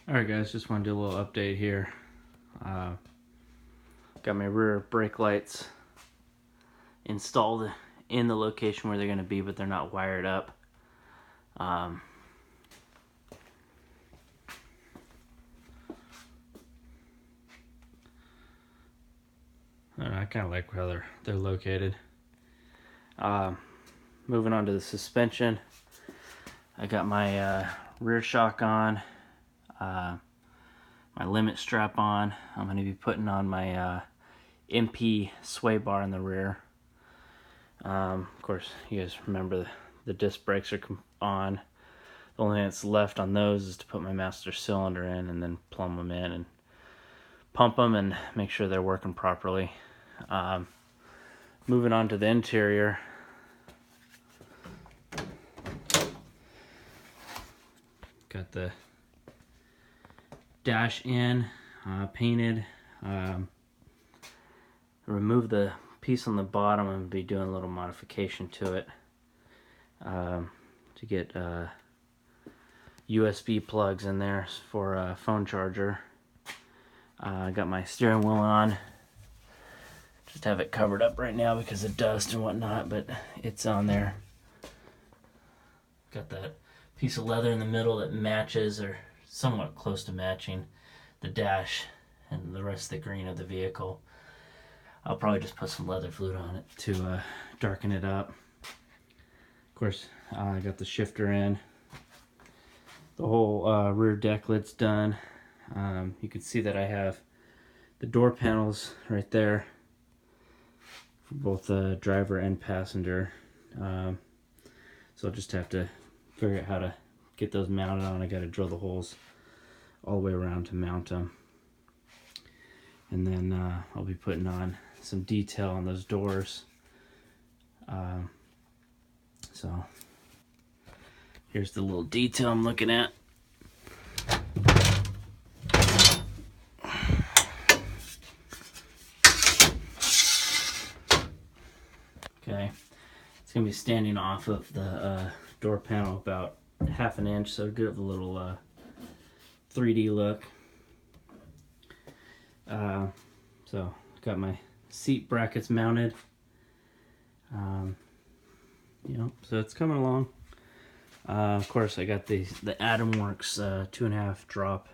Alright guys, just want to do a little update here. Got my rear brake lights installed in the location where they're going to be, but they're not wired up. I kind of like how they're located. Moving on to the suspension. I got my rear shock on, my limit strap on. I'm going to be putting on my MP sway bar in the rear. Of course, you guys remember the disc brakes are on. The only thing that's left on those is to put my master cylinder in and then plumb them in and pump them and make sure they're working properly. Moving on to the interior. Got the dash in painted. Remove the piece on the bottom and be doing a little modification to it to get USB plugs in there for a phone charger. I got my steering wheel on. Just have it covered up right now because of dust and whatnot, but it's on there. Got that piece of leather in the middle that matches, or somewhat close to matching, the dash and the rest of the green of the vehicle. I'll probably just put some leather fluid on it to darken it up. Of course, I got the shifter in. The whole rear deck lid's done. You can see that I have the door panels right there for both driver and passenger. So I'll just have to figure out how to get those mounted on. I got to drill the holes all the way around to mount them. And then I'll be putting on some detail on those doors. So here's the little detail I'm looking at. Okay, it's gonna be standing off of the door panel about ½ an inch, so give it a little 3D look. So got my seat brackets mounted. So it's coming along. Of course, I got the AtomWorks 2.5 drop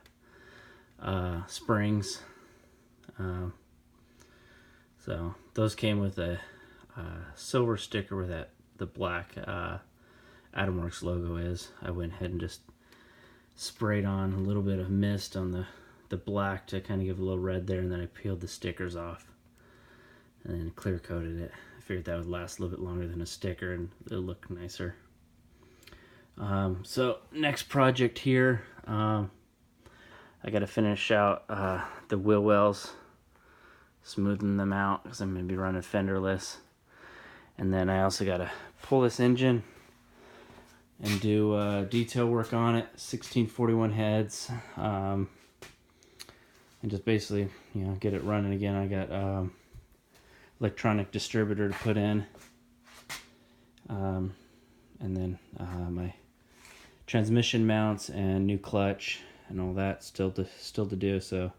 springs. So those came with a silver sticker where the black AtomWorks logo is. I went ahead and just sprayed on a little bit of mist on the black to kind of give a little red there, and then I peeled the stickers off and then clear coated it. I figured that would last a little bit longer than a sticker and it'll look nicer. So next project here, I got to finish out the wheel wells, smoothing them out because I'm going to be running fenderless. And then I also got to pull this engine and do detail work on it, 1641 heads, and just basically, get it running again. I got electronic distributor to put in, and then my transmission mounts and new clutch and all that still to do. So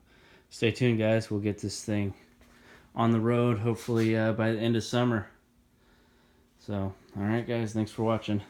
stay tuned, guys. We'll get this thing on the road hopefully by the end of summer. So, all right, guys, thanks for watching.